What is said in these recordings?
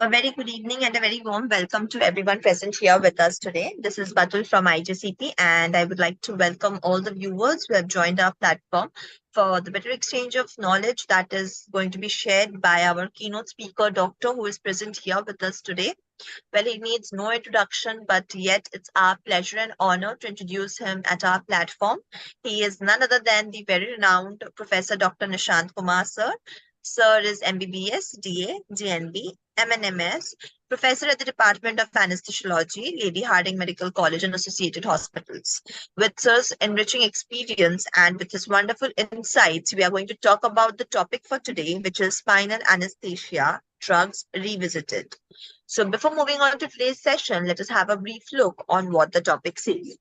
A very good evening and a very warm welcome to everyone present here with us today. This is Batul from IGCP, and I would like to welcome all the viewers who have joined our platform for the better exchange of knowledge that is going to be shared by our keynote speaker, Doctor, who is present here with us today. Well, he needs no introduction, but yet it's our pleasure and honor to introduce him at our platform. He is none other than the very renowned Professor Dr. Nishant Kumar, sir. Sir is MBBS, DA, DNB, MNMS, Professor at the Department of Anesthesiology, Lady Harding Medical College and Associated Hospitals. With Sir's enriching experience and with his wonderful insights, we are going to talk about the topic for today, which is spinal anesthesia, drugs revisited. So before moving on to today's session, let us have a brief look on what the topic says.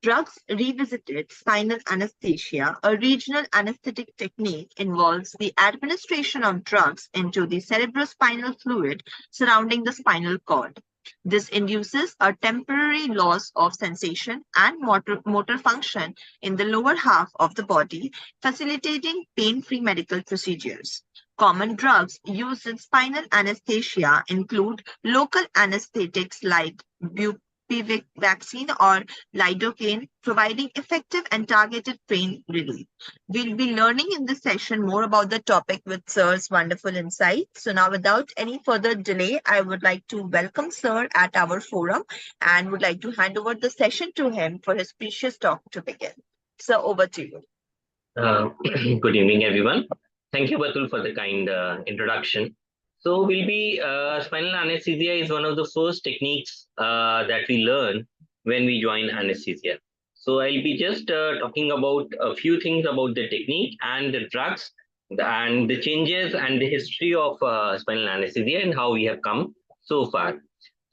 Drugs revisited spinal anesthesia, a regional anesthetic technique, involves the administration of drugs into the cerebrospinal fluid surrounding the spinal cord. This induces a temporary loss of sensation and motor function in the lower half of the body, facilitating pain-free medical procedures. Common drugs used in spinal anesthesia include local anesthetics like bupivacaine vaccine or lidocaine, providing effective and targeted pain relief. We'll be learning in this session more about the topic with Sir's wonderful insights. So now, without any further delay, I would like to welcome Sir at our forum and would like to hand over the session to him for his precious talk to begin. Sir, over to you. Good evening, everyone. Thank you, Batul, for the kind introduction. So, spinal anesthesia is one of the first techniques that we learn when we join anesthesia. So, I'll be just talking about a few things about the technique and the drugs and the changes and the history of spinal anesthesia and how we have come so far.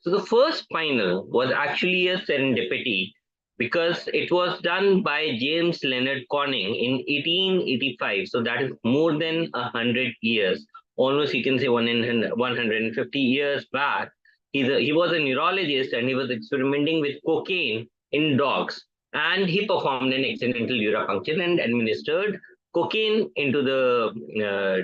So, the first spinal was actually a serendipity because it was done by James Leonard Corning in 1885. So that is more than 100 years, almost you can say 150 years back. He was a neurologist and he was experimenting with cocaine in dogs. And he performed an accidental dura puncture and administered cocaine into the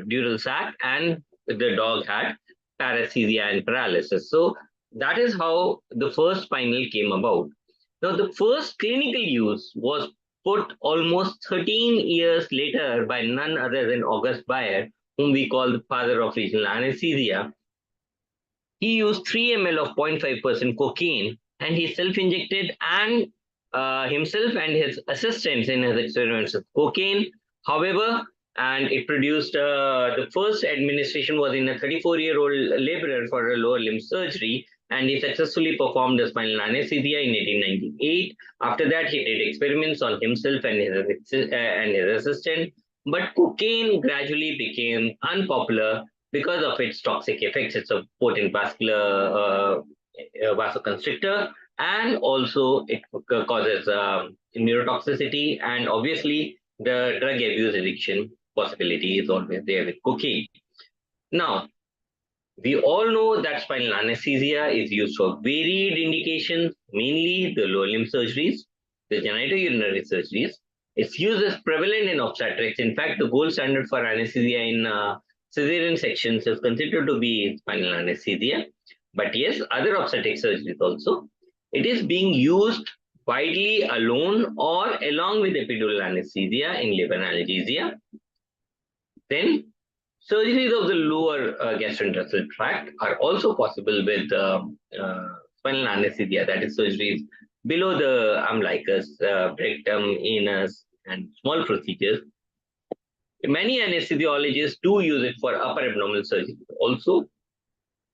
dural sac, and the dog had paresthesia and paralysis. So that is how the first spinal came about. Now, the first clinical use was put almost 13 years later by none other than August Bayer, whom we call the father of regional anesthesia. He used 3 ml of 0.5% cocaine, and he self-injected and himself and his assistants in his experiments with cocaine. However, and it produced the first administration was in a 34-year-old laborer for a lower limb surgery, and he successfully performed the spinal anesthesia in 1898. After that, he did experiments on himself and his assistant. But cocaine gradually became unpopular because of its toxic effects. It's a potent vascular vasoconstrictor, and also it causes neurotoxicity, and obviously the drug abuse addiction possibility is always there with cocaine. Now, we all know that spinal anesthesia is used for varied indications, mainly the lower limb surgeries, the genitourinary surgeries. Its use is prevalent in obstetrics. In fact, the gold standard for anesthesia in cesarean sections is considered to be spinal anesthesia. But yes, other obstetric surgeries also. It is being used widely alone or along with epidural anesthesia in labor analgesia. Then, surgeries of the lower gastrointestinal tract are also possible with spinal anesthesia, that is surgeries below the umbilicus, rectum, anus, and small procedures. Many anesthesiologists do use it for upper abdominal surgery also,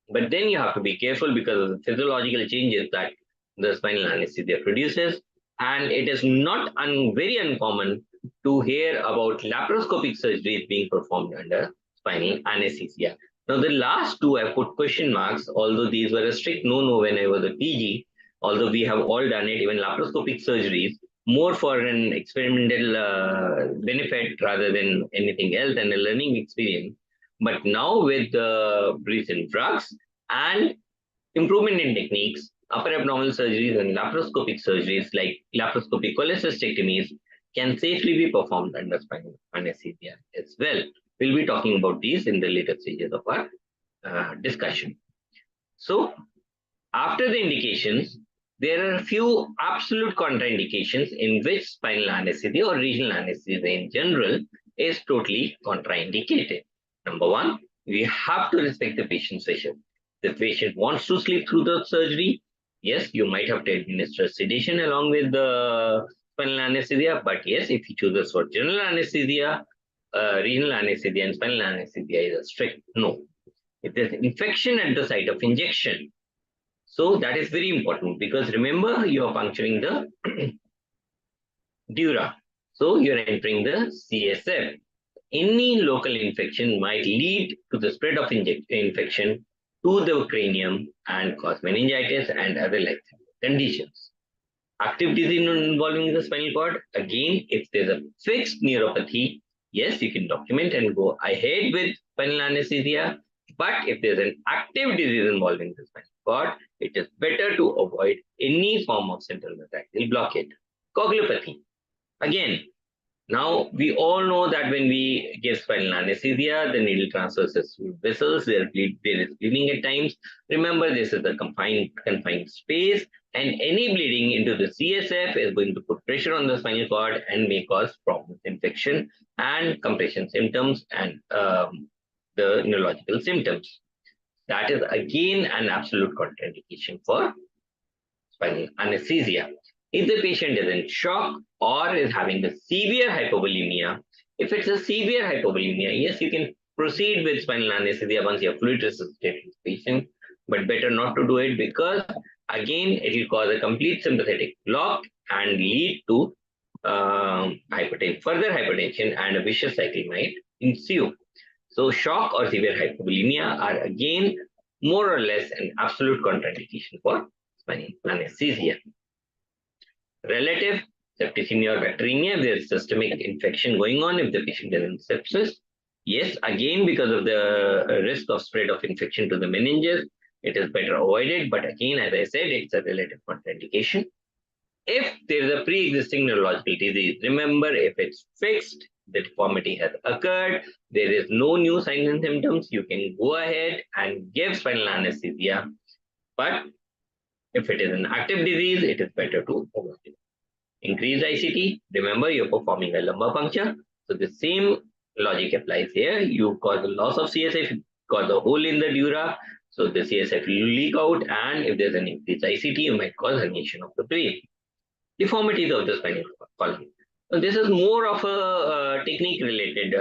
but then you have to be careful because of the physiological changes that the spinal anesthesia produces, and it is not very uncommon to hear about laparoscopic surgeries being performed under spinal anesthesia. Now, the last two I put question marks, although these were a strict no-no when I was a PG, although we have all done it, even laparoscopic surgeries, more for an experimental benefit rather than anything else and a learning experience. But now with the recent drugs and improvement in techniques, upper abdominal surgeries and laparoscopic surgeries like laparoscopic cholecystectomies can safely be performed under spinal anesthesia as well. We'll be talking about these in the later stages of our discussion. So after the indications, there are a few absolute contraindications in which spinal anesthesia or regional anesthesia in general is totally contraindicated. Number one, we have to respect the patient's wishes. The patient wants to sleep through the surgery. Yes, you might have to administer sedation along with the spinal anesthesia, but yes, if he chooses for general anesthesia, regional anesthesia, and spinal anesthesia is a strict no. If there's infection at the site of injection, so that is very important because remember you are puncturing the dura. So you're entering the CSF. Any local infection might lead to the spread of infection to the cranium and cause meningitis and other life conditions. Active disease involving the spinal cord, again, if there's a fixed neuropathy, yes, you can document and go ahead with spinal anesthesia. But if there's an active disease involving the spinal cord, it is better to avoid any form of central ventricular blockade. Coagulopathy, again, now, we all know that when we give spinal anesthesia, the needle transverses through vessels, there is bleeding at times. Remember, this is a confined space, and any bleeding into the CSF is going to put pressure on the spinal cord and may cause problems, infection, and compression symptoms, and the neurological symptoms. That is again an absolute contraindication for spinal anesthesia. If the patient is in shock or is having a severe hypovolemia, if it's a severe hypovolemia, yes, you can proceed with spinal anesthesia once you have fluid resuscitated the patient, but better not to do it because again, it will cause a complete sympathetic block and lead to further hypertension, and a vicious cycle might ensue. So shock or severe hypovolemia are again more or less an absolute contraindication for spinal anesthesia. Relative septicemia or bacteremia, there's systemic infection going on if the patient is in sepsis. Yes, again, because of the risk of spread of infection to the meninges, it is better avoided. But again, as I said, it's a relative contraindication. If there is a pre-existing neurological disease, remember, if it's fixed, the deformity has occurred, there is no new signs and symptoms, you can go ahead and give spinal anesthesia. But if it is an active disease, it is better to avoid it. Increased ICT, remember you're performing a lumbar puncture. So the same logic applies here. You cause a loss of CSF, cause a hole in the dura. So the CSF will leak out, and if there's an increased ICT, you might cause herniation of the brain. Deformities of the spinal column. So this is more of a technique related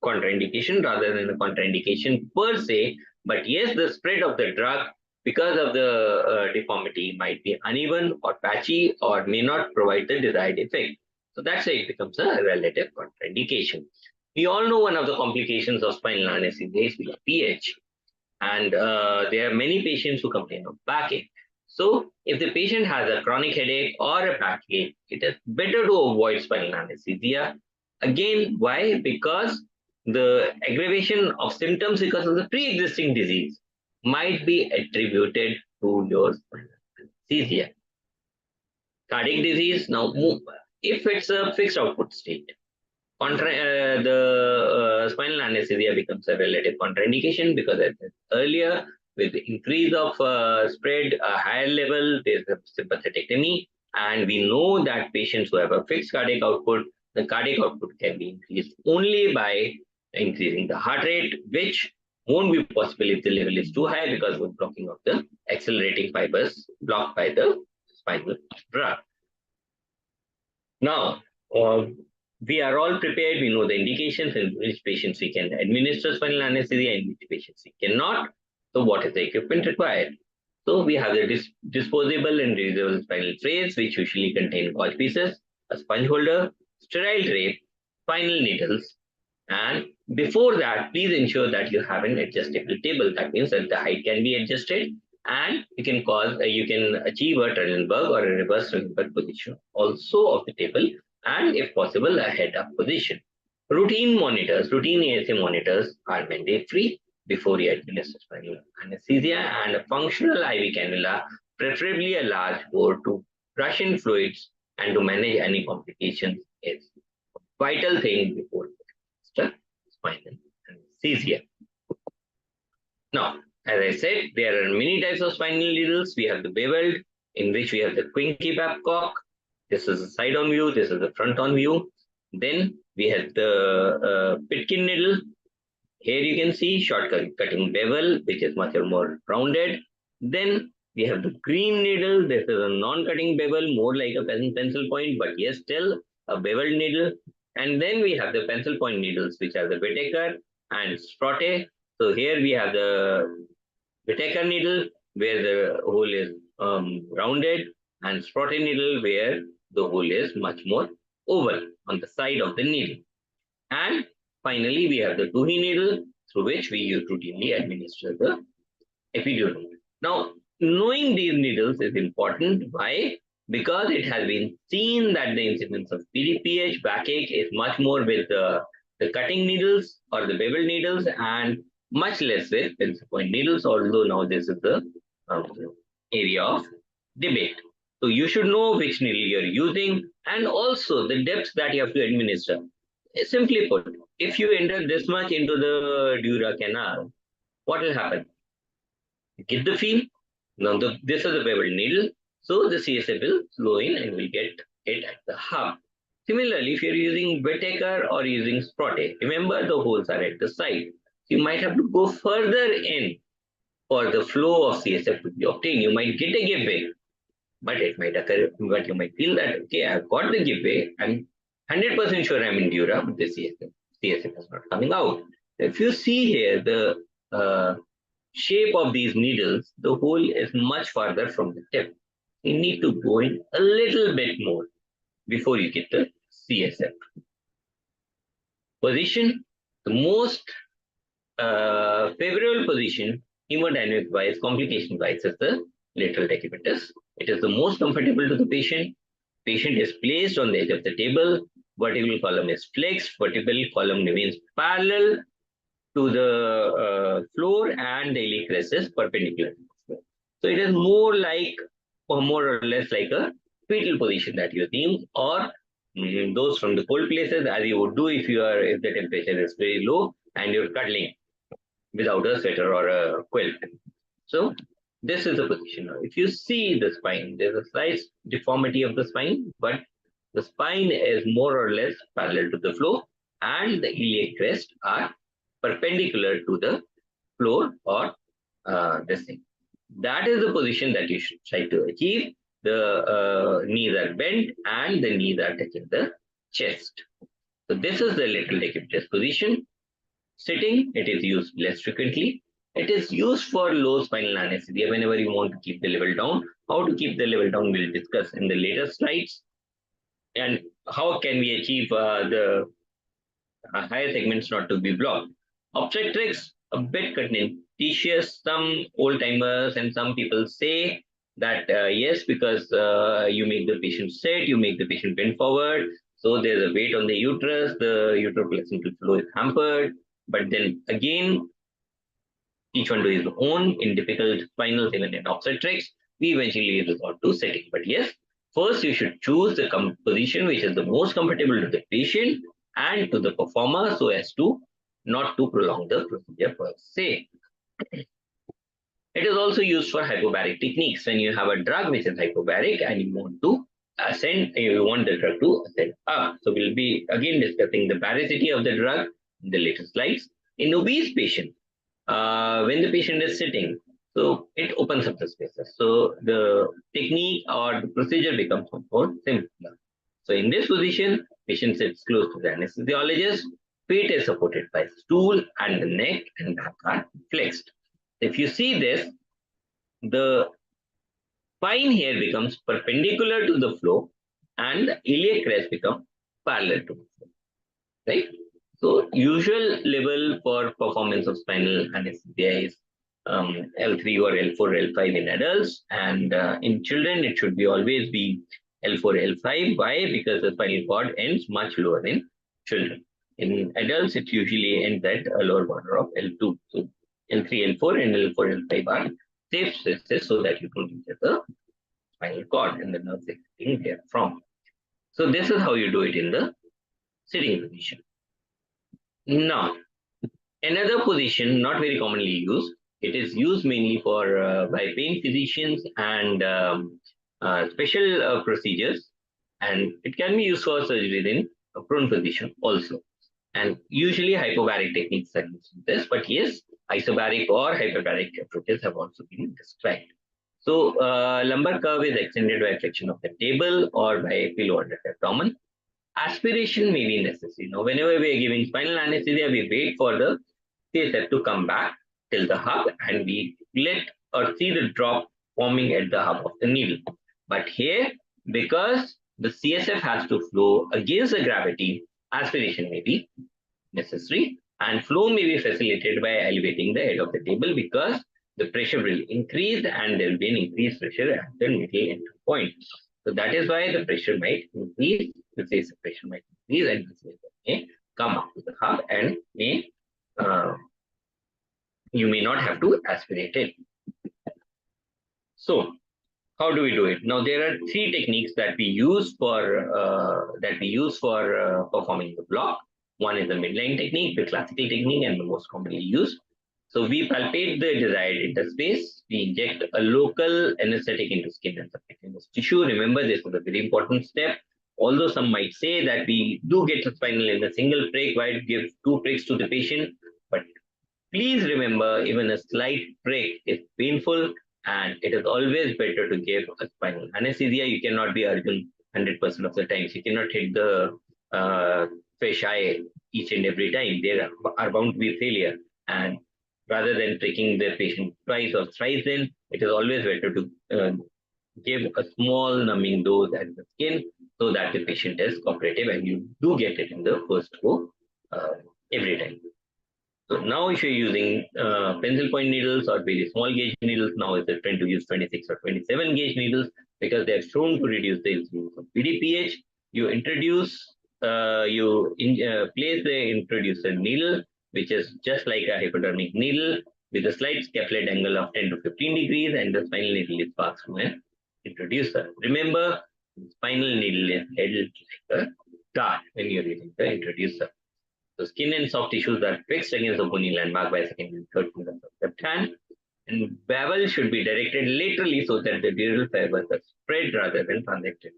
contraindication rather than a contraindication per se. But yes, the spread of the drug because of the deformity might be uneven or patchy or may not provide the desired effect. So that's why it becomes a relative contraindication. We all know one of the complications of spinal anesthesia is pH, and there are many patients who complain of backache. So if the patient has a chronic headache or a backache, it is better to avoid spinal anesthesia. Again, why? Because the aggravation of symptoms because of the pre-existing disease might be attributed to your spinal anesthesia. Cardiac disease, now if it's a fixed output state, the spinal anesthesia becomes a relative contraindication because as I said earlier, with the increase of spread, a higher level, there's a sympathetictomy, and we know that patients who have a fixed cardiac output, the cardiac output can be increased only by increasing the heart rate, which won't be possible if the level is too high because we're blocking of the accelerating fibers blocked by the spinal drug. Now, we are all prepared. We know the indications in which patients we can administer spinal anesthesia and which patients we cannot. So what is the equipment required? So we have the disposable and reusable spinal trays, which usually contain gauge pieces, a sponge holder, sterile tray, spinal needles. And before that, please ensure that you have an adjustable table. That means that the height can be adjusted and you can achieve a Trendelenburg or a reverse Trendelenburg position also of the table, and if possible, a head-up position. Routine ASA monitors are mandatory before you administer spinal anesthesia, and a functional IV cannula, preferably a large bore to rush in fluids and to manage any complications is a vital thing before spinal anesthesia. Now, As I said, there are many types of spinal needles. We have the beveled, in which we have the Quincke Babcock. This is the side-on view. This is the front-on view. Then we have the Pitkin needle. Here you can see short cutting bevel, which is much more rounded. Then we have the green needle. This is a non-cutting bevel, more like a pencil point, but yes, still a beveled needle. And then we have the pencil point needles, which are the Whittaker and Sprotte. So here we have the Whittaker needle, where the hole is rounded, and Sprotte needle, where the hole is much more oval on the side of the needle. And finally, we have the Tuhi needle, through which we routinely administer the epidural. Now, knowing these needles is important. Why? Because it has been seen that the incidence of PDPH, backache, is much more with the cutting needles or the bevel needles, and much less with pencil point needles, although now this is the um, area of debate. So you should know which needle you're using and also the depth that you have to administer. Simply put, if you enter this much into the dura canal, what will happen? Get the feel? Now this is a bevel needle, so the CSF will flow in and will get it at the hub. Similarly, if you're using Whittaker or using Sprotte, remember the holes are at the side. You might have to go further in for the flow of CSF to be obtained. You might get a giveaway, but it might occur, but you might feel that, okay, I've got the giveaway, I'm 100% sure I'm in dura, but the CSF is not coming out. If you see here, the shape of these needles, the hole is much farther from the tip. You need to go in a little bit more before you get the CSF. Position, the most favorable position, hemodynamic wise, complication wise, is the lateral decubitus. It is the most comfortable to the patient. Patient is placed on the edge of the table. Vertebral column is flexed. Vertebral column remains parallel to the floor, and the iliac crest is perpendicular to the floor. So it is more like, or more or less like a fetal position that you're seeing, or those from the cold places, as you would do if the temperature is very low and you're cuddling without a sweater or a quilt. So this is the position. Now, if you see the spine, there's a slight deformity of the spine, but the spine is more or less parallel to the floor, and the iliac crest are perpendicular to the floor or this thing. That is the position that you should try to achieve. The knees are bent and the knees are touching the chest. So this is the lateral decubitus position. Sitting, it is used less frequently. It is used for low spinal anesthesia whenever you want to keep the level down. How to keep the level down, we'll discuss in the later slides. And how can we achieve the higher segments not to be blocked. Obstetrics, a bit contentious. Some old timers and some people say that yes, because you make the patient sit, you make the patient bend forward, so there's a weight on the uterus, the uteroplacental flow is hampered. But then again, each one to his own. In difficult spinals, even in obstetrics, we eventually resort to sitting. But yes, first you should choose the position which is the most comfortable to the patient and to the performer, so as to not to prolong the procedure per se. It is also used for hypobaric techniques. When you have a drug which is hypobaric and you want to ascend, you want the drug to ascend up. So we'll be again discussing the baricity of the drug in the later slides. In obese patients, when the patient is sitting, so it opens up the spaces. So the technique or the procedure becomes more simpler. So in this position, patient sits close to the anesthesiologist, feet is supported by stool, and the neck and back are flexed. If you see this, the spine here becomes perpendicular to the floor and the iliac crest becomes parallel to the floor, right? So usual level for performance of spinal anesthesia is L3 or L4, L5 in adults, and in children it should be always be L4, L5. Why? Because the spinal cord ends much lower in children. In adults, it usually ends at a lower border of L2. So L3, L4, and L4, L5 are safe spaces so that you don't injure the spinal cord and the nerves exiting there from. So this is how you do it in the sitting position. Now, another position not very commonly used It is used mainly for by pain physicians and special procedures, and it can be used for surgery in a prone position also. And usually hypobaric techniques are used in this, but yes, isobaric or hyperbaric approaches have also been described. So lumbar curve is extended by flexion of the table or by pillow under the abdomen. Aspiration may be necessary. Now, whenever we are giving spinal anesthesia, we wait for the CSF to come back till the hub and we let or see the drop forming at the hub of the needle. But here, because the CSF has to flow against the gravity, aspiration may be necessary and flow may be facilitated by elevating the head of the table because the pressure will increase and there will be an increased pressure at the middle entry point. So that is why the pressure might increase, the phase pressure might increase and this may come up to the hub and may you may not have to aspirate it. So how do we do it? Now there are three techniques that we use for performing the block. One is the midline technique, the classical technique, and the most commonly used. So we palpate the desired interspace. We inject a local anesthetic into skin and subcutaneous tissue. Remember, this is a very important step. Although some might say that we do get a spinal in a single prick, why give two pricks to the patient? But please remember, even a slight prick is painful, and it is always better to give a spinal anesthesia. You cannot be urgent 100% of the times. You cannot hit the fish eye each and every time. There are bound to be failure. And rather than pricking the patient twice or thrice, then it is always better to give a small numbing dose at the skin so that the patient is cooperative and you do get it in the first go every time. So now if you're using pencil point needles or very small gauge needles, now it's a trend to use 26 or 27 gauge needles because they're shown to reduce the incidence of PDPH. You place the introducer needle, which is just like a hypodermic needle with a slight scapulate angle of 10 to 15 degrees, and the spinal needle is passed through an introducer. Remember, the spinal needle is held like a dart when you're using the introducer. The skin and soft tissues are fixed against the bony landmark by second and third fingers of the left hand. And bevel should be directed laterally so that the dural fibers are spread rather than transected.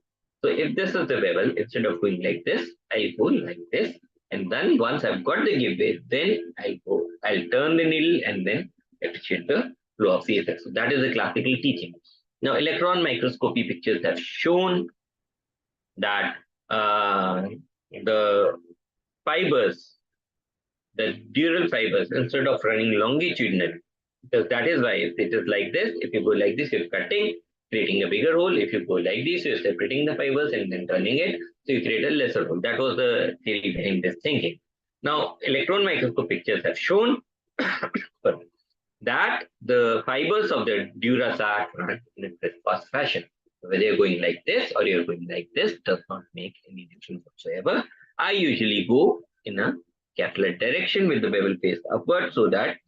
So if this is the bevel, instead of going like this, I'll go like this. And then once I've got the give way, then I'll turn the needle and then appreciate the flow of CSF. So that is the classical teaching. Now, electron microscopy pictures have shown that the fibers, the dural fibers, instead of running longitudinal, because that is why if it is like this, if you go like this, you're cutting, creating a bigger hole. If you go like this, you're separating the fibers and then turning it, so you create a lesser hole. That was the theory behind this thinking. Now, electron microscope pictures have shown that the fibers of the dura sac run in a fast fashion. Whether you're going like this or you're going like this does not make any difference whatsoever. I usually go in a capillate direction with the bevel face upward so that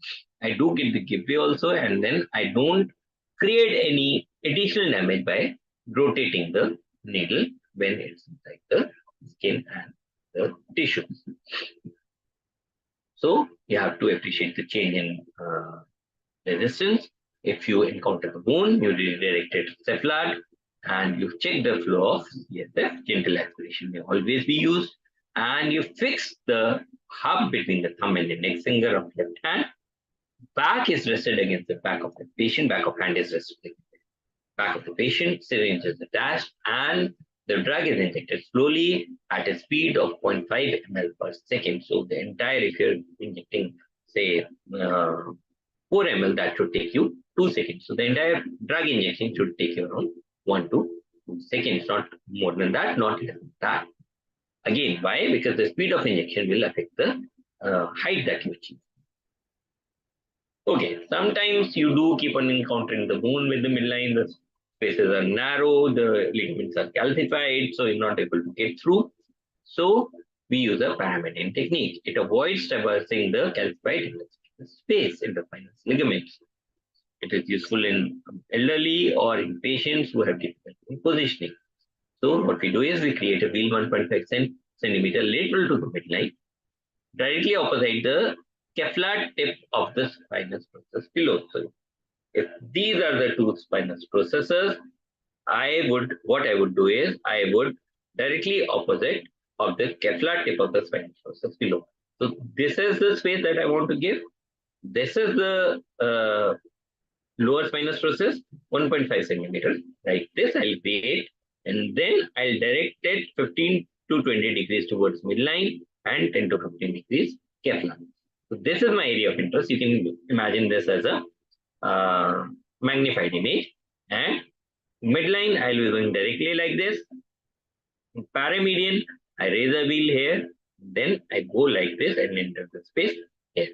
I do get the give way also, and then I don't create any additional damage by rotating the needle when it's inside the skin and the tissue. So you have to appreciate the change in resistance. If you encounter the bone, you redirect it cephalad and you check the flow of CSF. Gentle aspiration may always be used, and you fix the hub between the thumb and the index finger of left hand. Back is rested against the back of the patient. Back of hand is rested against the back of the patient. Syringe is attached, and the drug is injected slowly at a speed of 0.5 ml per second. So the entire, if you're injecting, say, 4 ml, that should take you 2 seconds. So the entire drug injection should take you around 1 to 2 seconds, not more than that, not less than that. Again, why? Because the speed of injection will affect the height that you achieve. Okay, sometimes you do keep on encountering the bone with the midline, the spaces are narrow, the ligaments are calcified, so you're not able to get through. So we use a paramedian technique. It avoids traversing the calcified space in the spinal ligaments. It is useful in elderly or in patients who have difficulty in positioning. So what we do is we create a wheel 1.5 centimeter lateral to the midline, directly opposite the Kevlar tip of the spinous process below. So if these are the two spinous processes, what I would do is I would directly opposite of the Kevlar tip of the spinous process below. So this is the space that I want to give. This is the lower spinous process, 1.5 centimeters. Like this, I'll create, and then I'll direct it 15 to 20 degrees towards midline and 10 to 15 degrees Kevlar. So this is my area of interest. You can imagine this as a magnified image, and midline I'll be going directly like this. Paramedian, I raise a wheel here, then I go like this and enter the space here.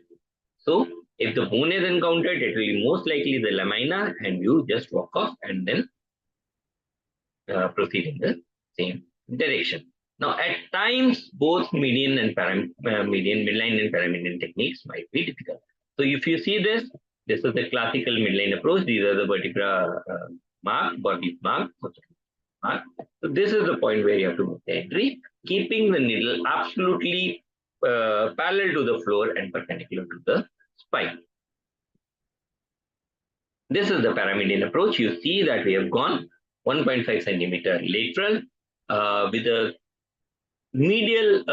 So if the bone is encountered, it will be most likely the lamina, and you just walk off and then proceed in the same direction. Now, at times, both median and midline and paramedian techniques might be difficult. So if you see this, this is the classical midline approach. These are the vertebra marked, bodies marked. So this is the point where you have to make the entry, keeping the needle absolutely parallel to the floor and perpendicular to the spine. This is the paramedian approach. You see that we have gone 1.5 centimeter lateral with a medial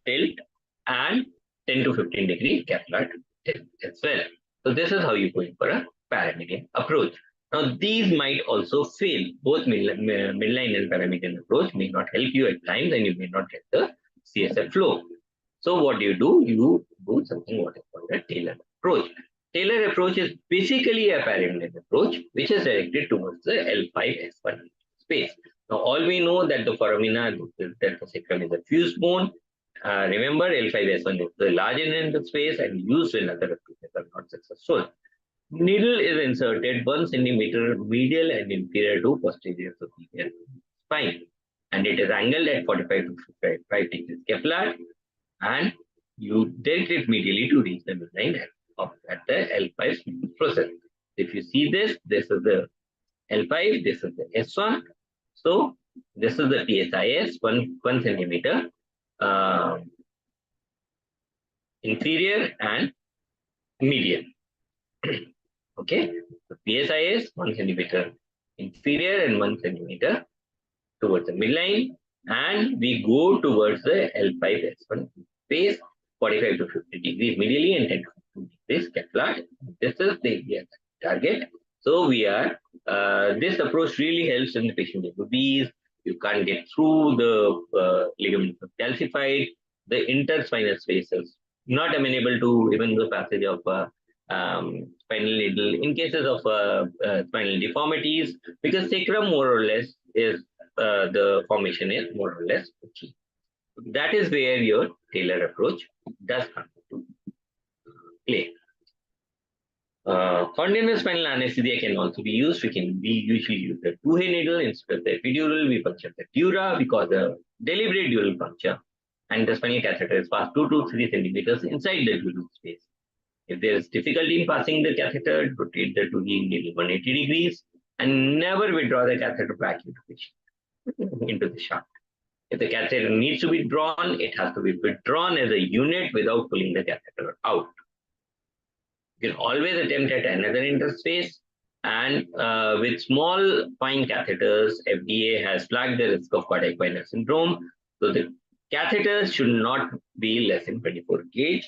tilt and 10 to 15 degree Kevlar tilt as well. So this is how you go in for a paramedian approach. Now these might also fail. Both midline and paramedian approach may not help you at times, and you may not get the CSF flow. So what do? You do something what is called a Taylor approach. Taylor approach is basically a paramedian approach which is directed towards the L5-S1 space. Now all we know that the foramina, that the sacrum is a fused bone. Remember, L5-S1 is the large end of the space and used when other approaches are not successful. Needle is inserted 1 centimeter medial and inferior to posterior superior spine, and it is angled at 45 to 55 degrees Kevlar, and you direct it medially to reach the midline at the L5 process. If you see this, this is the L5, this is the S1. So this is the PSIS, 1 centimeter inferior and medial. Okay, so PSIS 1 centimeter inferior and 1 centimeter towards the midline, and we go towards the L5-S1 space, 45 to 50 degrees medially and 10 to 15 degrees Kevlar. This is the area target. So we are, this approach really helps in the patient with obese. You can't get through the ligaments are calcified. The interspinal space is not amenable to even the passage of spinal needle in cases of spinal deformities, because sacrum more or less is the formation is more or less key. That is where your Taylor approach does come to play. Continuous spinal anesthesia can also be used. We usually use the two-hay needle instead of the epidural. We puncture the dura because the deliberate dural puncture, and the spinal catheter is passed 2 to 3 centimeters inside the dural space. If there is difficulty in passing the catheter, rotate the two-hay needle 180 degrees and never withdraw the catheter back into the shaft. If the catheter needs to be drawn, it has to be withdrawn as a unit without pulling the catheter out. You can always attempt at another interface, and with small fine catheters, FDA has flagged the risk of cardiac venous syndrome. So the catheters should not be less than 24 gauge.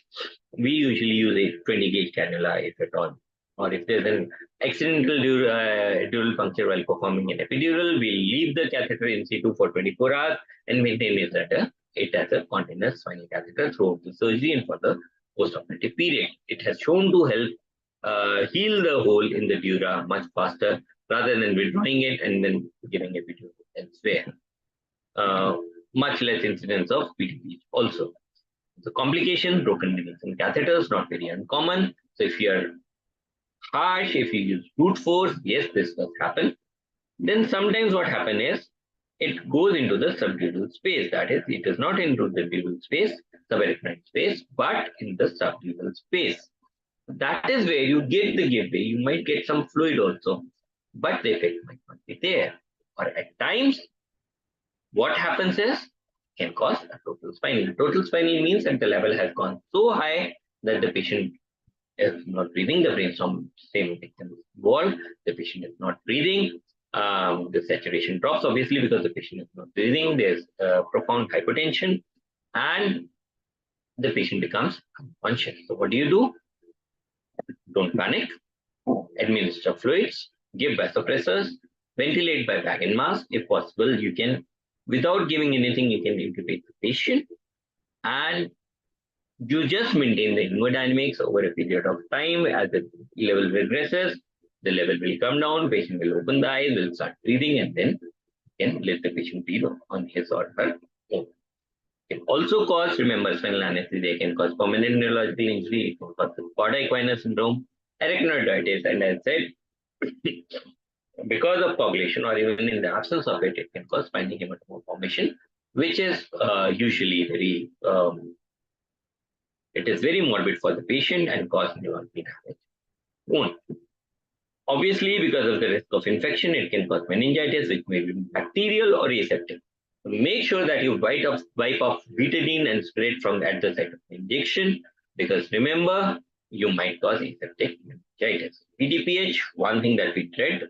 We usually use a 20 gauge cannula if at all. Or if there's an accidental dural puncture while performing an epidural, we'll leave the catheter in situ for 24 hours and maintain it as a continuous spinal catheter throughout the surgery and for the postoperative period. It has shown to help heal the hole in the dura much faster rather than withdrawing it and then giving epidural elsewhere. Much less incidence of PDP also. The complication, broken needles and catheters, not very uncommon. So if you are harsh, if you use brute force, yes, this does happen. Then sometimes what happens is it goes into the subdural space. That is, it is not into the dural space, subarachnoid space, but in the subdural space. That is where you get the giveaway. You might get some fluid also, but the effect might not be there. Or at times, what happens is can cause a total spinal. Total spinal means that the level has gone so high that the patient is not breathing, the brainstorm same thing is involved. The patient is not breathing. The saturation drops obviously because the patient is not breathing. There's profound hypotension, and the patient becomes unconscious. So what do? Don't panic. Administer fluids. Give vasopressors. Ventilate by bag and mask. If possible, you can, without giving anything, you can intubate the patient, and you just maintain the hemodynamics over a period of time. As the level regresses, the level will come down, patient will open the eyes, will start breathing, and then can let the patient breathe on his or her own. It can also cause, remember, spinal anesthesia can cause permanent neurological injury, it can cause quad-equina syndrome, arachnoiditis, and as I said, because of coagulation or even in the absence of it, it can cause spinal hematoma formation, which is usually it is very morbid for the patient and cause neurological damage. One, obviously, because of the risk of infection, it can cause meningitis, which may be bacterial or aseptic. So make sure that you wipe off betadine and spray it from at the site of the injection, because remember, you might cause aseptic meningitis. PDPH, one thing that we dread,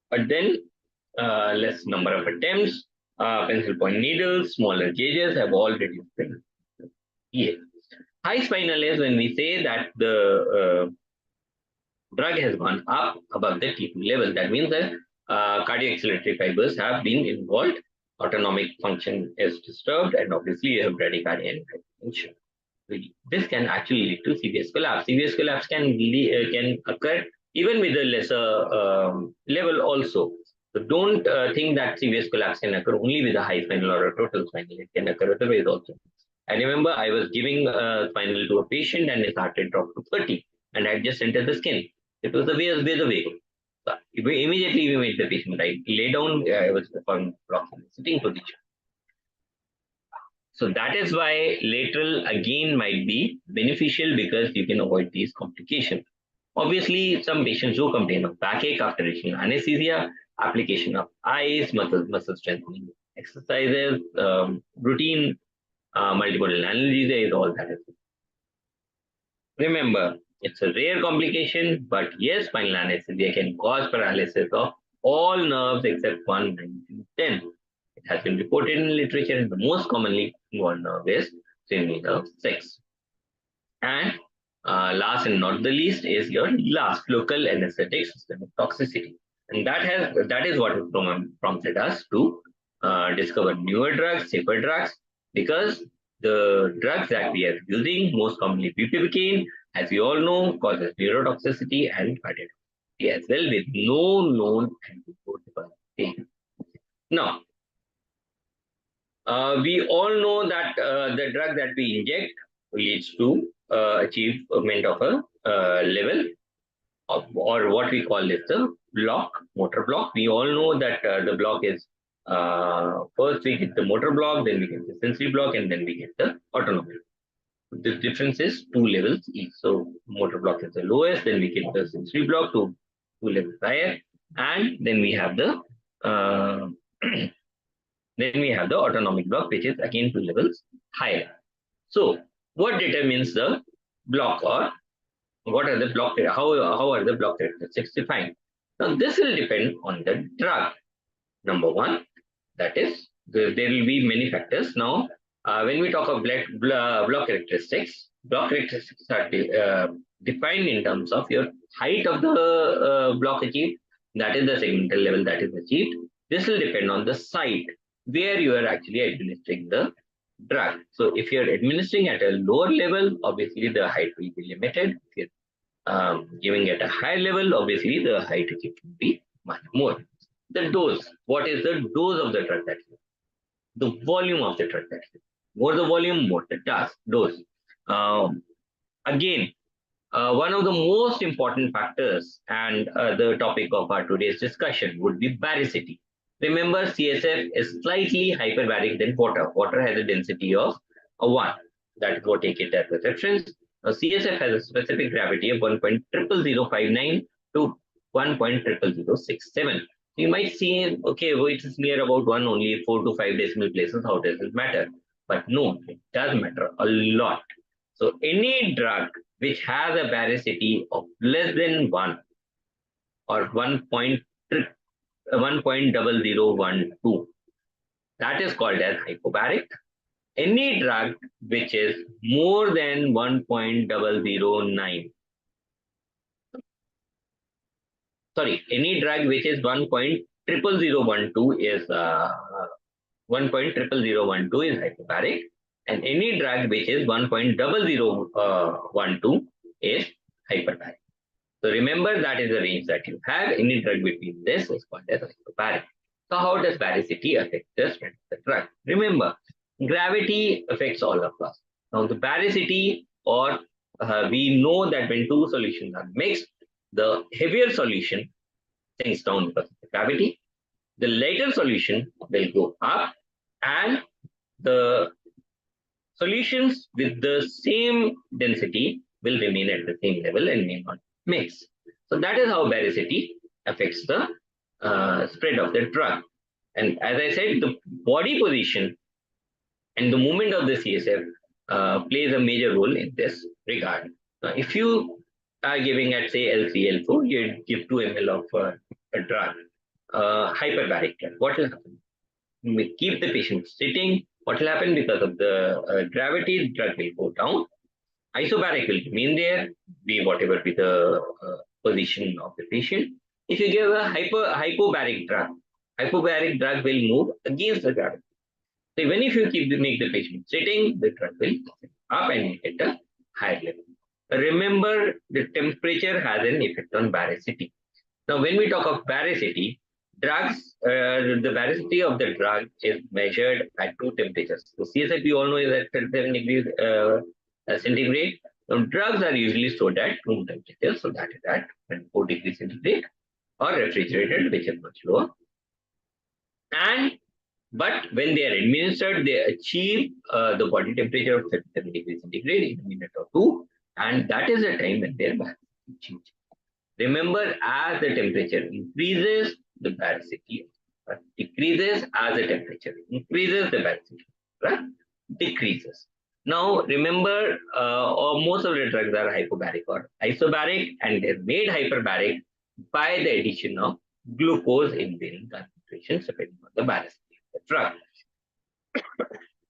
but then less number of attempts, pencil point needles, smaller gauges have all reduced the pH. High spinal is when we say that the drug has gone up above the T2 level. That means that cardiac acceleratory fibers have been involved, autonomic function is disturbed, and obviously you have bradycardia and hypertension. This can actually lead to serious collapse. Serious collapse can occur even with a lesser level also. So don't think that serious collapse can occur only with a high spinal or a total spinal. It can occur otherwise also. I remember I was giving spinal to a patient and his heart rate dropped to 30 and I had just entered the skin. It was the way go. So immediately we made the patient lay down. I was on sitting position. So that is why lateral again might be beneficial because you can avoid these complications. Obviously, some patients do complain of backache after receiving anesthesia, application of ice, muscle strengthening exercises, routine multimodal analgesia is all that is. Remember, it's a rare complication, but yes, spinal anesthesia can cause paralysis of all nerves except one 1910. It has been reported in literature, and the most commonly involved nerve is cranial nerve 6. And last and not the least is your last local anesthetic systemic toxicity, and that is what has prompted us to discover newer drugs, safer drugs, because the drugs that we are using, most commonly bupivacaine, as we all know, causes neurotoxicity and cardiac as well, with no known antidote. Now, we all know that the drug that we inject leads to achievement of a level of, or what we call is the block, motor block. We all know that the block is first we get the motor block, then we get the sensory block, and then we get the autonomic. The difference is 2 levels each. So motor block is the lowest, then we get the sensory block to 2 levels higher, and then we have the then we have the autonomic block, which is again 2 levels higher. So what determines the block, or what are the block, how are the block characteristics defined? Now this will depend on the drug. Number one, that is, there will be many factors. Now, when we talk of block characteristics are defined in terms of your height of the block achieved, that is the segmental level that is achieved. This will depend on the site where you are actually administering the drug. So if you're administering at a lower level, obviously the height will be limited. If you're giving at a higher level, obviously the height achieved will be much more. The dose, what is the dose of the drug that you use? The volume of the drug that you use. More the volume, more the dose. Again, one of the most important factors and the topic of our today's discussion would be baricity. Remember, CSF is slightly hyperbaric than water. Water has a density of 1. That is what take it as a reference. Now, CSF has a specific gravity of 1.00059 to 1.00067. You might see, okay, well, it is near about 1, only 4 to 5 decimal places. How does it matter? But no, it does matter a lot. So any drug which has a baricity of less than 1 or 1.0012, that is called as hypobaric. Any drug which is more than 1.009, sorry, any drug which is 1.00012 is 1.00012 is hypobaric, and any drug which is 1.0012 is hyperbaric. So remember, that is the range that you have. Any drug between this is called as hyperbaric. So how does baricity affect the strength of the drug? Remember, gravity affects all of us. Now the baricity, or we know that when two solutions are mixed, the heavier solution sinks down because of the gravity. The lighter solution will go up, and the solutions with the same density will remain at the same level and may not mix. So that is how baricity affects the spread of the drug. And as I said, the body position and the movement of the CSF plays a major role in this regard. Now, if you are giving at say L3, L4, you give 2 ml of a drug, hyperbaric drug, what will happen? We keep the patient sitting. What will happen? Because of the gravity, the drug will go down. Isobaric will remain there, be whatever be the position of the patient. If you give a hypobaric drug will move against the gravity. So even if you make the patient sitting, the drug will up and at a higher level. Remember, the temperature has an effect on baricity. Now, when we talk of baricity, the baricity of the drug is measured at 2 temperatures. So CSF, we all know, is at 37 degrees centigrade. Now, drugs are usually stored at room temperature, so that is at 24 degrees centigrade, or refrigerated, which is much lower. But when they are administered, they achieve the body temperature of 37 degrees centigrade in a minute or two, and that is the time when their baricity changes. Remember, as the temperature increases, the baricity decreases. As the temperature increases, the baricity decreases. Now, remember, most of the drugs are hypobaric or isobaric, and they're made hyperbaric by the addition of glucose in varying concentrations depending on the baricity of the drug.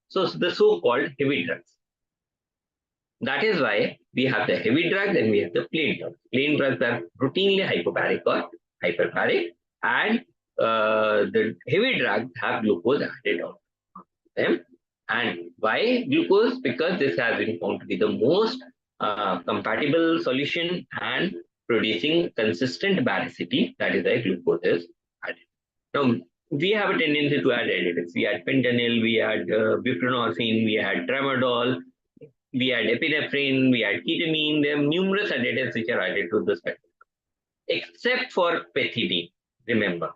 So, the so-called heavy drugs. That is why we have the heavy drugs and we have the plain drugs. Plain drugs are routinely hypobaric or hyperbaric, and the heavy drugs have glucose added on them. And why glucose? Because this has been found to be the most compatible solution and producing consistent baricity. That is why glucose is added. Now, we have a tendency to add additives. We add fentanyl, we add buprenorphine, we add tramadol, we add epinephrine, we add ketamine. There are numerous additives which are added to the spectrum, except for pethidine. Remember,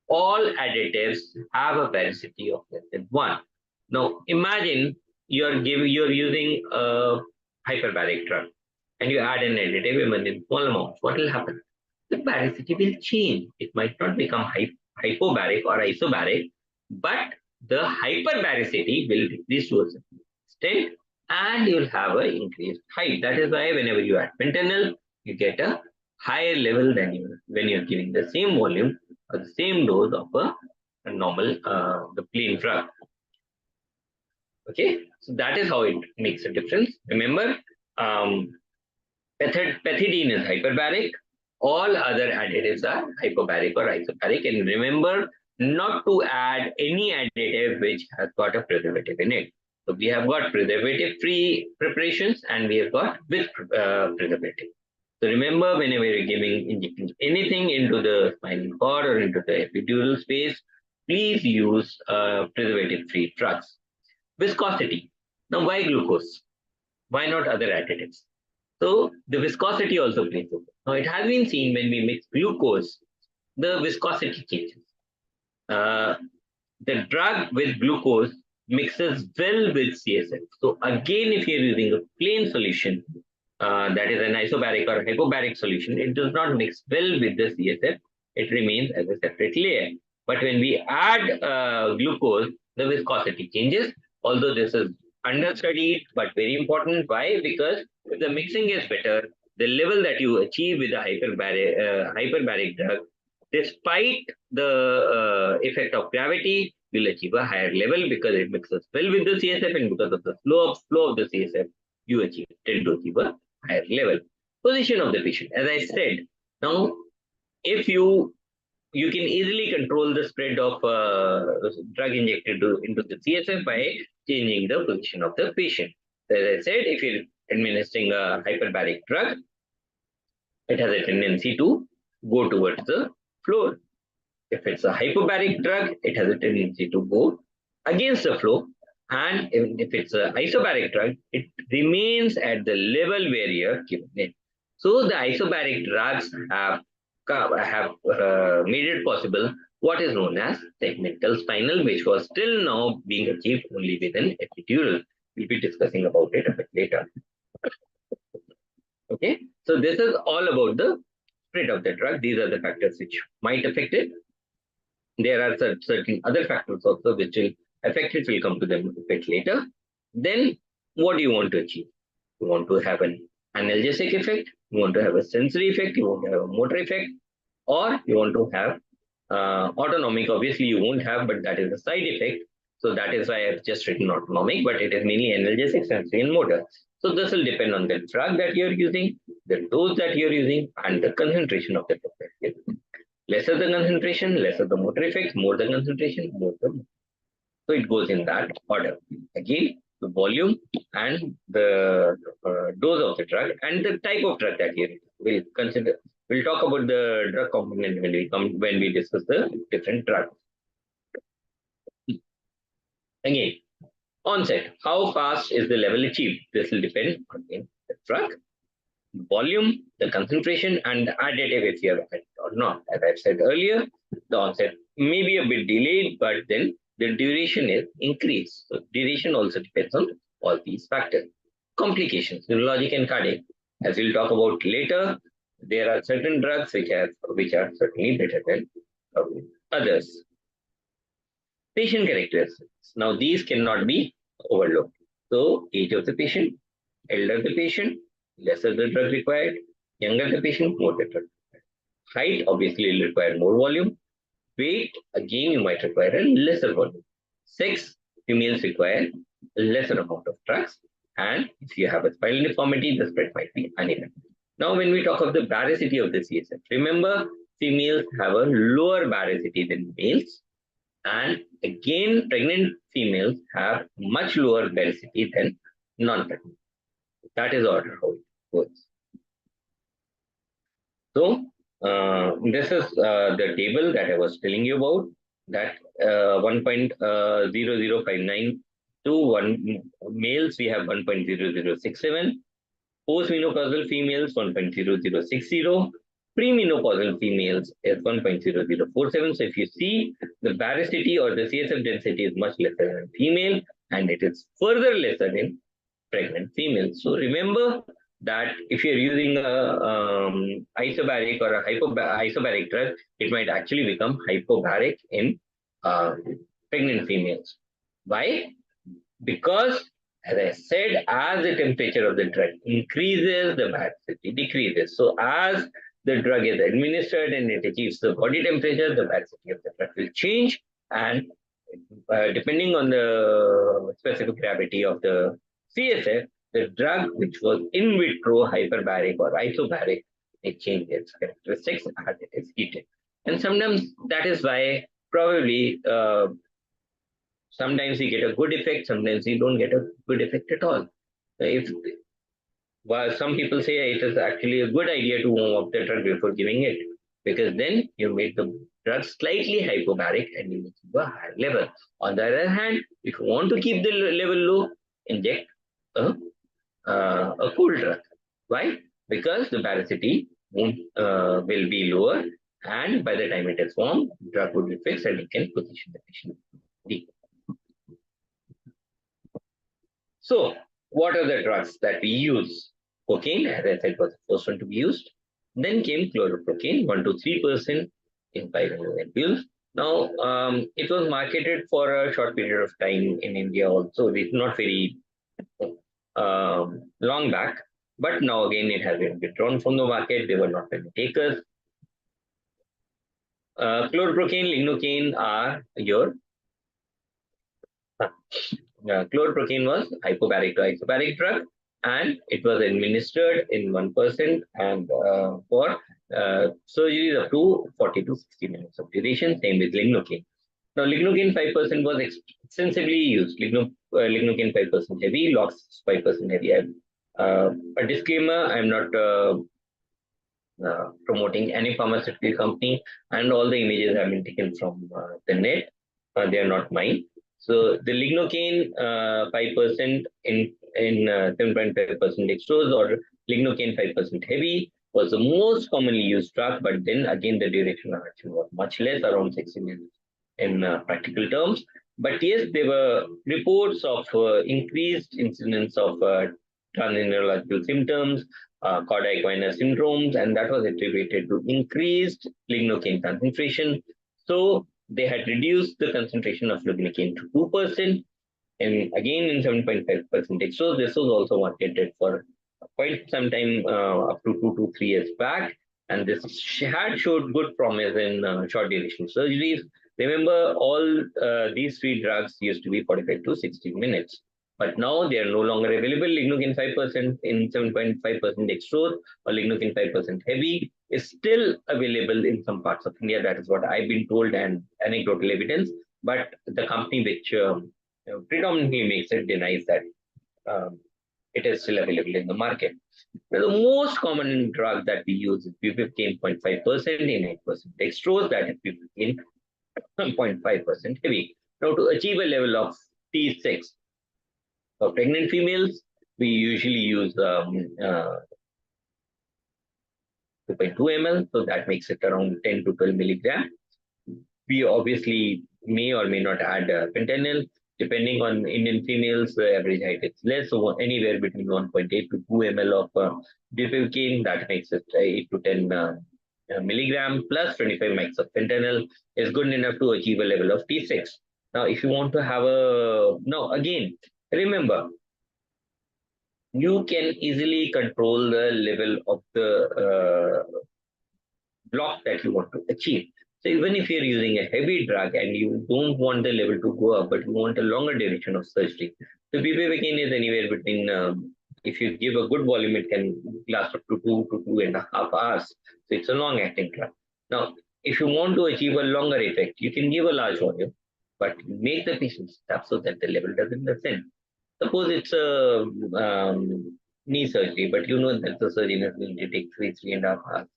all additives have a baricity of less than 1. Now, imagine you're using a hyperbaric drug and you add an additive even in small amounts. What will happen? The baricity will change. It might not become hypobaric or isobaric, but the hyperbaricity will decrease to a certain extent, and you'll have an increased height. That is why whenever you add fentanyl, you get a higher level than when you're giving the same volume or the same dose of a normal, the plain drug. Okay, so that is how it makes a difference. Remember, pethidine is hyperbaric. All other additives are hypobaric or isobaric. And remember not to add any additive which has got a preservative in it. So we have got preservative-free preparations and we have got with preservative. So remember, whenever you're injecting anything into the spinal cord or into the epidural space, please use preservative-free drugs. Viscosity. Now, why glucose? Why not other additives? So the viscosity also plays a role. Now, it has been seen when we mix glucose, the viscosity changes. The drug with glucose mixes well with CSF. So again, if you're using a plain solution, that is an isobaric or hypobaric solution, it does not mix well with the CSF. It remains as a separate layer. But when we add glucose, the viscosity changes. Although this is understudied but very important. Why? Because if the mixing is better, the level that you achieve with the hyperbaric drug, despite the effect of gravity, will achieve a higher level because it mixes well with the CSF, and because of the flow of the CSF, you tend to achieve a higher level. Position of the patient, as I said. Now, if you can easily control the spread of drug injected into the CSF by changing the position of the patient. As I said, if you're administering a hyperbaric drug, it has a tendency to go towards the floor. If it's a hyperbaric drug, it has a tendency to go against the flow. And if it's an isobaric drug, it remains at the level where you're giving it. So the isobaric drugs have made it possible what is known as segmental spinal, which was still now being achieved only with an epidural. We'll be discussing about it a bit later. Okay, so this is all about the spread of the drug. These are the factors which might affect it. There are certain other factors also which will affect it. We'll come to them a bit later. Then what do you want to achieve? You want to have an analgesic effect, you want to have a sensory effect, you want to have a motor effect, or you want to have autonomic. Obviously, you won't have, but that is a side effect. So that is why I've just written autonomic, but it is mainly analgesic, sensory, and motor. So this will depend on the drug that you're using, the dose that you're using, and the concentration of the drug that you're using. Lesser the concentration, lesser the motor effects, more the concentration, more the motor. So it goes in that order. Again, the volume and the dose of the drug and the type of drug that you will consider. We'll talk about the drug component when we discuss the different drugs. Again, onset. How fast is the level achieved? This will depend on the drug, volume, the concentration, and the additive if you have added or not. As I've said earlier, the onset may be a bit delayed, but then the duration is increased. So duration also depends on all these factors. Complications, neurologic and cardiac. As we'll talk about later, there are certain drugs which are certainly better than others. Patient characteristics. Now these cannot be overlooked. So age of the patient, elder the patient, lesser the drug required, younger the patient, more the drug required. Height obviously will require more volume. Weight, again, you might require a lesser volume. Sex, females require a lesser amount of drugs. And if you have a spinal deformity, the spread might be uneven. Now, when we talk of the baricity of the CSF, remember, females have a lower baricity than males. And again, pregnant females have much lower baricity than non-pregnant. That is order how it goes. So, this is the table that I was telling you about, that 1.0059 to 1 males, we have 1.0067, postmenopausal females 1.0060, premenopausal females is 1.0047. So if you see, the baricity or the CSF density is much lesser in female, and it is further lesser in pregnant females. So remember that if you're using a isobaric or a isobaric drug, it might actually become hypobaric in pregnant females. Why? Because, as I said, as the temperature of the drug increases, the baricity decreases. So as the drug is administered and it achieves the body temperature, the baricity of the drug will change, and depending on the specific gravity of the CSF, the drug which was in vitro hyperbaric or isobaric, it changes its characteristics as it is heated. And sometimes that is why probably sometimes you get a good effect, sometimes you don't get a good effect at all. If some people say it is actually a good idea to warm up the drug before giving it, because then you make the drug slightly hypobaric and you keep a higher level. On the other hand, if you want to keep the level low, inject a cool drug. Why? Because the baricity will be lower, and by the time it is warm, the drug would be fixed and you can position the patient deep. So, what are the drugs that we use? Cocaine, as I said, was the first one to be used. Then came chloroprocaine, 1 to 3% in 500 ampules. Now, it was marketed for a short period of time in India also. It's not very long back, but now again it has been withdrawn from the market. They were not any takers. Chlorprocaine, lignocaine are your chlorprocaine was hypobaric to isobaric drug, and it was administered in 1% and for surgeries up to 40 to 60 minutes of duration. Same with lignocaine. Now, lignocaine 5% was extensively used. Lignocaine 5% heavy, LOX 5% heavy. A disclaimer: I'm not promoting any pharmaceutical company, and all the images have been taken from the net. They are not mine. So the lignocaine 5% in 7.5% dextrose or lignocaine 5% heavy was the most commonly used drug, but then again the duration of action was much less, around 60 minutes in practical terms. But yes, there were reports of increased incidence of transneurological symptoms, cardiac venous syndromes, and that was attributed to increased lignocaine concentration. So they had reduced the concentration of lignocaine to 2%, and again in 7.5% dextrose. This was also marketed for quite some time, up to 2 to 3 years back, and this had showed good promise in short duration surgeries. Remember, all these three drugs used to be 45 to 60 minutes. But now they are no longer available. Lignocaine 5% in 7.5% dextrose or lignocaine 5% heavy is still available in some parts of India. That is what I've been told and anecdotal evidence. But the company which predominantly makes it denies that it is still available in the market. Now, the most common drug that we use is bupivacaine 0.5% in 8% dextrose, that is bupivacaine 0.5% heavy. Now, to achieve a level of T6 for pregnant females, we usually use 2.2 ml, so that makes it around 10 to 12 milligram. We obviously may or may not add fentanyl. Depending on Indian females, the average height is less, so anywhere between 1.8 to 2 ml of bupivacaine, that makes it 8 to 10 milligram plus 25 mics of fentanyl is good enough to achieve a level of T6. Now, if you want to have now again, remember, you can easily control the level of the block that you want to achieve. So even if you're using a heavy drug and you don't want the level to go up, but you want a longer duration of surgery, the bupivacaine is anywhere between, if you give a good volume, it can last up to 2 to 2.5 hours. So it's a long-acting drug. Now, if you want to achieve a longer effect, you can give a large volume, but make the patient stop so that the level doesn't ascend. Suppose it's a knee surgery, but you know that the surgeon is going to take 3.5 hours.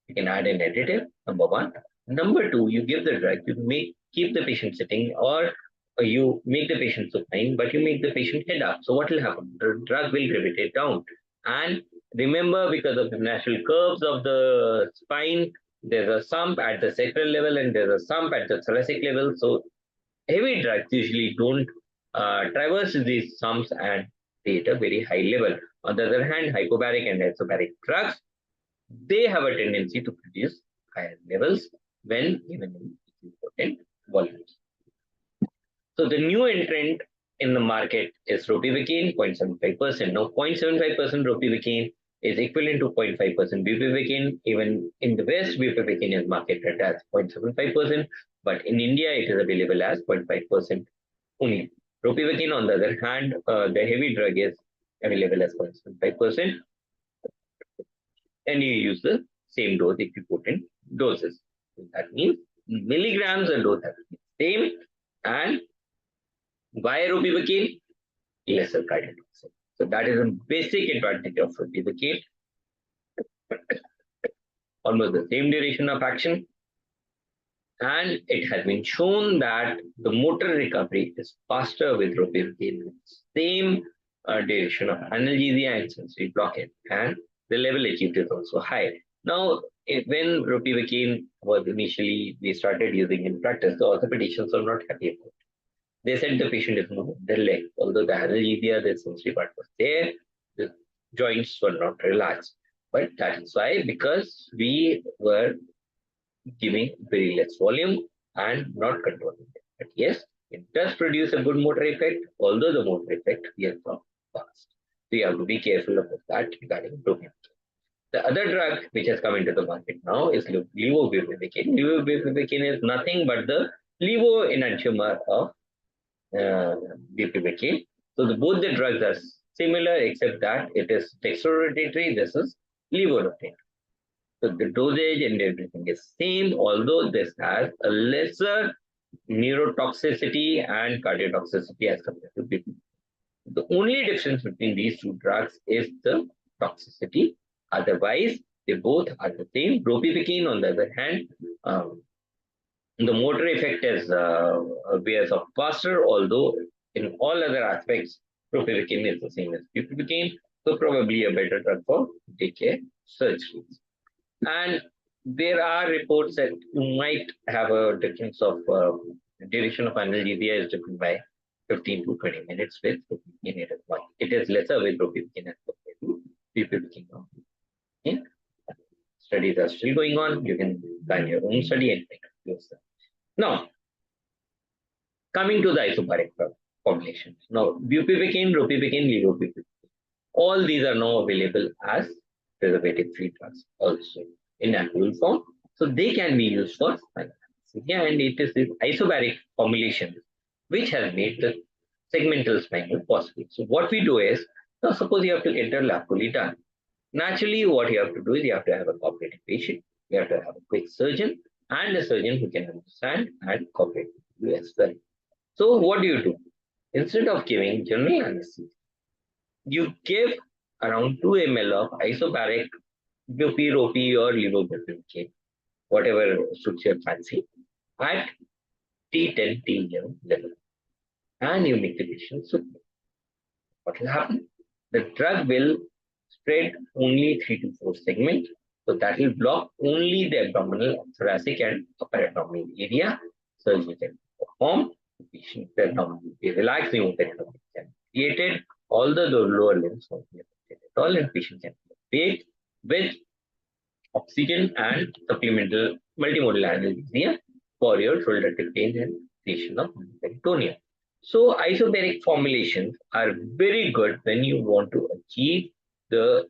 You can add an additive, number one. Number two, you give the drug, you keep the patient sitting, or you make the patient supine, but you make the patient head up. So what will happen? The drug will gravitate down. And remember, because of the natural curves of the spine, there's a sump at the sacral level and there's a sump at the thoracic level. So heavy drugs usually don't traverse these sumps and create a very high level. On the other hand, hypobaric and isobaric drugs, they have a tendency to produce higher levels when given in important volumes. So the new entrant in the market is ropivacaine, 0.75%. Now, 0.75% ropivacaine is equivalent to 0.5% bupivacaine. Even in the West, bupivacaine is marketed as 0.75%, but in India, it is available as 0.5% only. Ropivacaine, on the other hand, the heavy drug is available as 0.75%, and you use the same dose if you put in doses. That means milligrams and dose have to be same, and why ropivacaine? Lesser cardiotoxic. So that is a basic advantage of ropivacaine. Almost the same duration of action, and it has been shown that the motor recovery is faster with ropivacaine with same duration of analgesia and sensory blockade, and the level achieved is also high. Now, when ropivacaine was initially we started using in practice, the orthopedicians were not happy about it. They said the patient is moving their leg, although the analgesia, the sensory part was there, the joints were not relaxed. But that is why, because we were giving very less volume and not controlling it. But yes, it does produce a good motor effect, although the motor effect we have fast. So you have to be careful about that regarding dopamine. The other drug which has come into the market now is levobupivacaine. Levobupivacaine is nothing but the levo enantiomer of uh, bupivacaine. So both the drugs are similar except that it is dextrorotatory, this is levorotatory. So the dosage and everything is same, although this has a lesser neurotoxicity and cardiotoxicity as compared to bupivacaine. The only difference between these two drugs is the toxicity. Otherwise, they both are the same. Bupivacaine, on the other hand, the motor effect is wears off faster, although in all other aspects, bupivacaine is the same as bupivacaine, so probably a better drug for daycare surgeries. And there are reports that you might have a difference of duration of analgesia is different by 15 to 20 minutes with bupivacaine. It is lesser with bupivacaine as compared to bupivacaine. Okay? Studies are still going on. You can plan your own study and make up yourself. Now, coming to the isobaric formulations. Now, bupivacaine, ropivacaine, levobupivacaine. All these are now available as preservative-free drugs also in ampoule form. So they can be used for spinal anesthesia, and it is this isobaric formulation which has made the segmental spinal possible. So what we do is, now suppose you have to enter Lapolitan. Naturally, what you have to do is you have to have a cooperative patient, you have to have a quick surgeon, and a surgeon who can understand and cooperate with you as well. So what do? Instead of giving general anesthesia, you give around 2 ml of isobaric bupi, ropi, or levobupivacaine, whatever suits your fancy, at T10 T11 level, and you make the patient soup. What will happen? The drug will spread only 3 to 4 segments, so that will block only the abdominal, thoracic, and upper abdominal area. Surgery can perform. The patient will be relaxed. The open abdomen can be created. All the lower limbs won't be affected at all, and patient can be paid with oxygen and supplemental multimodal anesthesia for your shoulder pain and creation of peritoneum. So isobaric formulations are very good when you want to achieve the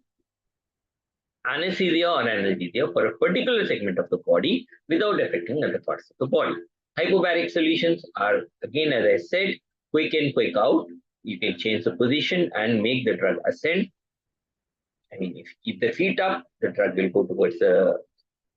anesthesia or analgesia for a particular segment of the body without affecting other parts of the body. Hypobaric solutions are, again, as I said, quick in, quick out. You can change the position and make the drug ascend. I mean, if you keep the feet up, the drug will go towards the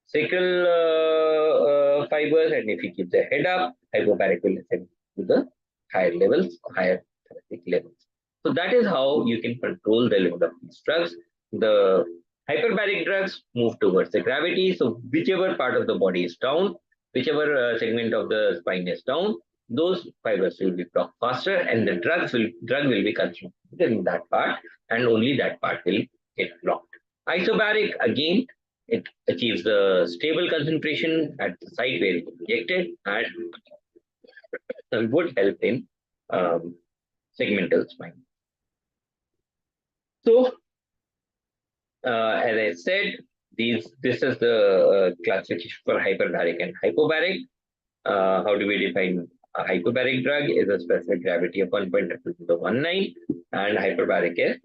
sacral fibers, and if you keep the head up, hypobaric will ascend to the higher levels, higher thoracic levels. So that is how you can control the level of these drugs. The hyperbaric drugs move towards the gravity. So whichever part of the body is down, whichever segment of the spine is down, those fibers will be blocked faster, and the drug will be consumed in that part, and only that part will get blocked. Isobaric, again, it achieves the stable concentration at the site where it is injected, and would help in segmental spine. So, as I said, this is the classification for hyperbaric and hypobaric. How do we define a hypobaric drug? Is a specific gravity of 1.0019, and hyperbaric is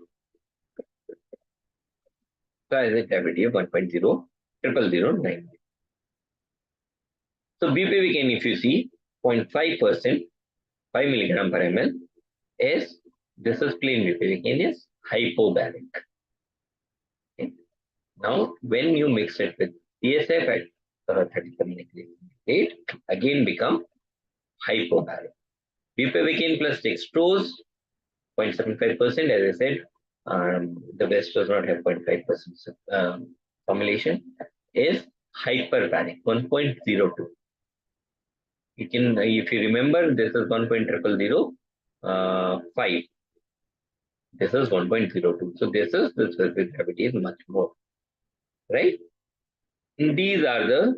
a gravity of 1.0009. So bupivacaine, if you see, 0.5%, 5 milligram per ml, is this is plain bupivacaine, is hypobaric. Okay. Now, when you mix it with CSF at 37 rate, again become hypobaric. Bupivacaine plus dextrose, 0.75%, as I said, the best does not have 0.5% formulation, is hyperbaric, 1.02. You can, if you remember, this is 1.0005. This is 1.02. So this is the specific gravity is much more, right? These are the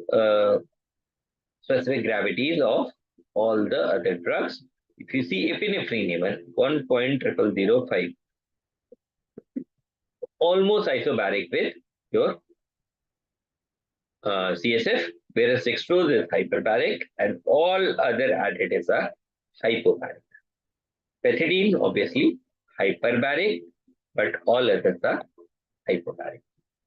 specific gravities of all the other drugs. If you see epinephrine, 1.0005, almost isobaric with your CSF, whereas dextrose is hyperbaric and all other additives are hypobaric. Pethidine, obviously, hyperbaric, but all others are hypobaric.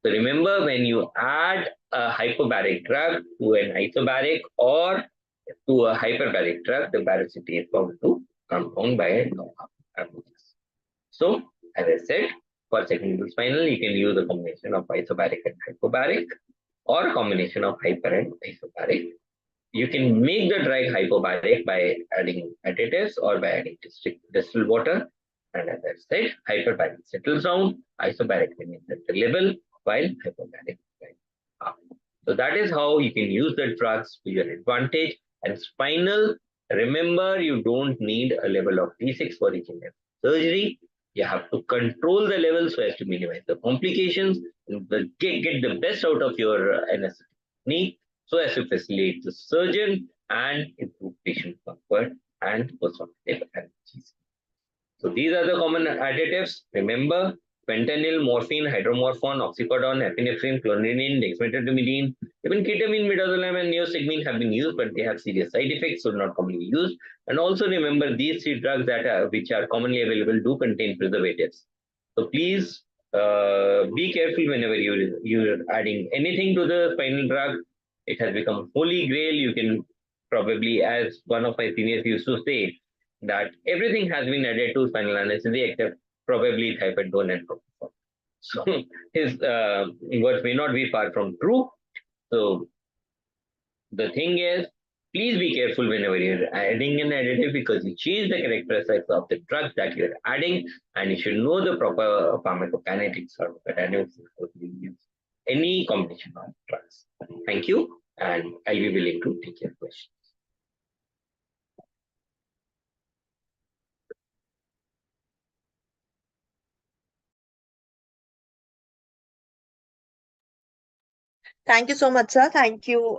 So remember, when you add a hypobaric drug to an isobaric or to a hyperbaric drug, the baricity is bound to come down by a law of averages. So, as I said, for segmental spinal, you can use a combination of isobaric and hypobaric, or a combination of hyper and isobaric. You can make the drug hypobaric by adding additives or by adding distilled water. And as I said, hyperbaric settles down, isobaric remains at the level, while hypobaric right up. So that is how you can use the drugs to your advantage. And spinal, remember, you don't need a level of T6 for each and every surgery. You have to control the levels so as to minimize the complications and get the best out of your anesthetic technique so as to facilitate the surgeon and improve patient comfort and postoperative analgesia. So these are the common additives. Remember, fentanyl, morphine, hydromorphone, oxycodone, epinephrine, clonidine, dexmedetomidine, even ketamine, midazolam, and neostigmine have been used, but they have serious side effects, so not commonly used. And also remember, these three drugs which are commonly available do contain preservatives. So please be careful whenever you're adding anything to the spinal drug. It has become holy grail. You can probably, as one of my seniors used to say, that everything has been added to spinal anesthesia except probably thiopental and propofol. So his words may not be far from true. So the thing is, please be careful whenever you're adding an additive because you change the characteristics of the drug that you're adding, and you should know the proper pharmacokinetics or dynamics before you use any combination of drugs. Thank you, and I'll be willing to take your questions. Thank you so much, sir. Thank you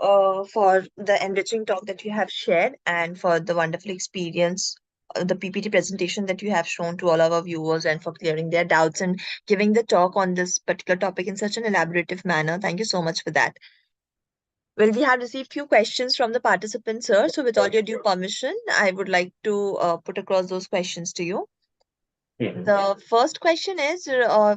for the enriching talk that you have shared and for the wonderful experience, the PPT presentation that you have shown to all our viewers and for clearing their doubts and giving the talk on this particular topic in such an elaborative manner. Thank you so much for that. Well, we have received few questions from the participants, sir. So with all your due permission, I would like to put across those questions to you. The first question is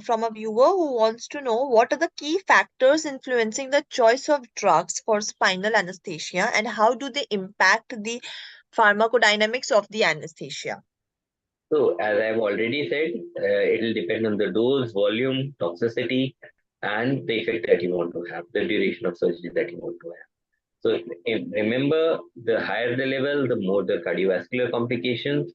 from a viewer who wants to know what are the key factors influencing the choice of drugs for spinal anesthesia and how do they impact the pharmacodynamics of the anesthesia? So, as I've already said, it will depend on the dose, volume, toxicity, and the effect that you want to have, the duration of surgery that you want to have. So, remember, the higher the level, the more the cardiovascular complications.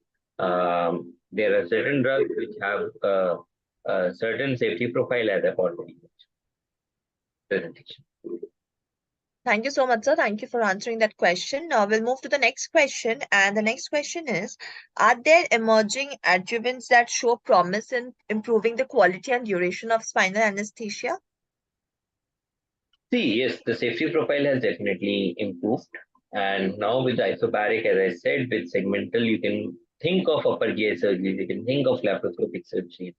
There are certain drugs which have a certain safety profile as I've already mentioned. Presentation. Thank you so much, sir. Thank you for answering that question. Now we'll move to the next question. And the next question is, are there emerging adjuvants that show promise in improving the quality and duration of spinal anesthesia? See, yes, the safety profile has definitely improved. And now with the isobaric, as I said, with segmental, you can think of upper GI surgery, you can think of laparoscopic surgery.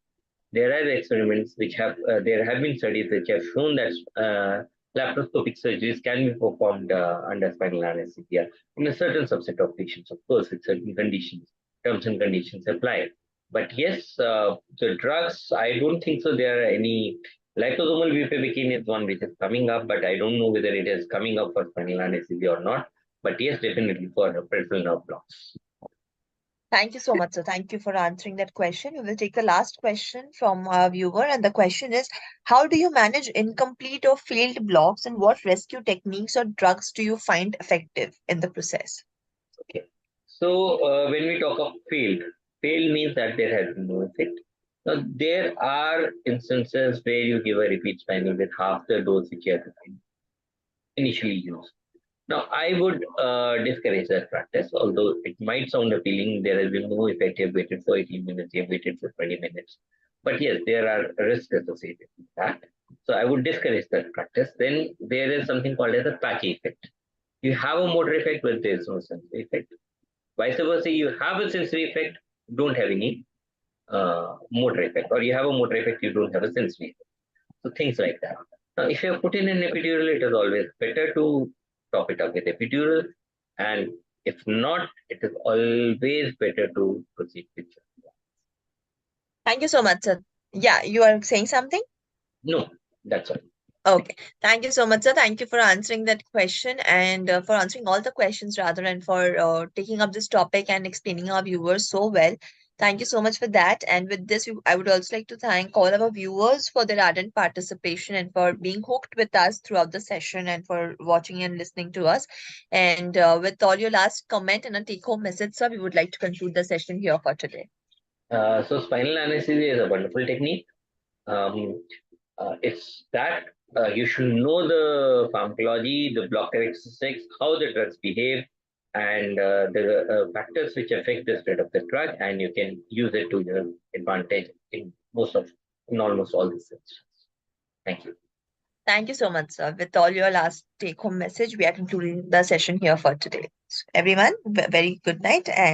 There are experiments which there have been studies which have shown that laparoscopic surgeries can be performed under spinal anesthesia in a certain subset of patients, of course, with certain conditions, terms and conditions apply. But yes, the drugs, I don't think so. There are any liposomal bupivacaine is one which is coming up, but I don't know whether it is coming up for spinal anesthesia or not. But yes, definitely for peripheral nerve blocks. Thank you so much, sir. Thank you for answering that question. We will take the last question from our viewer, and the question is, how do you manage incomplete or failed blocks, and what rescue techniques or drugs do you find effective in the process? Okay. So when we talk of failed means that there has been no effect. Now there are instances where you give a repeat spinal with half the dose which you have initially used. Now I would discourage that practice, although it might sound appealing. There has been no effect. You've waited for 18 minutes. You've waited for 20 minutes. But yes, there are risks associated with that. So I would discourage that practice. Then there is something called as a patchy effect. You have a motor effect, but there is no sensory effect. Vice versa, you have a sensory effect, don't have any motor effect, or you have a motor effect, you don't have a sensory effect. So things like that. Now, if you have put in an epidural, it is always better to top it up with epidural, and if not, it is always better to proceed with surgery. Thank you so much, sir. Yeah, you are saying something? No, that's all. Okay. Thank you so much, sir. Thank you for answering that question and for answering all the questions rather and for taking up this topic and explaining our viewers so well. Thank you so much for that. And with this, I would also like to thank all of our viewers for their ardent participation and for being hooked with us throughout the session and for watching and listening to us. And with all your last comment and a take-home message, sir, we would like to conclude the session here for today. So spinal anesthesia is a wonderful technique. Um, it's that you should know the pharmacology, the block characteristics, how the drugs behave, and the factors which affect the spread of the drug, and you can use it to your advantage in almost all the situations. Thank you. Thank you so much, sir. With all your last take home message, we are concluding the session here for today. So everyone, very good night and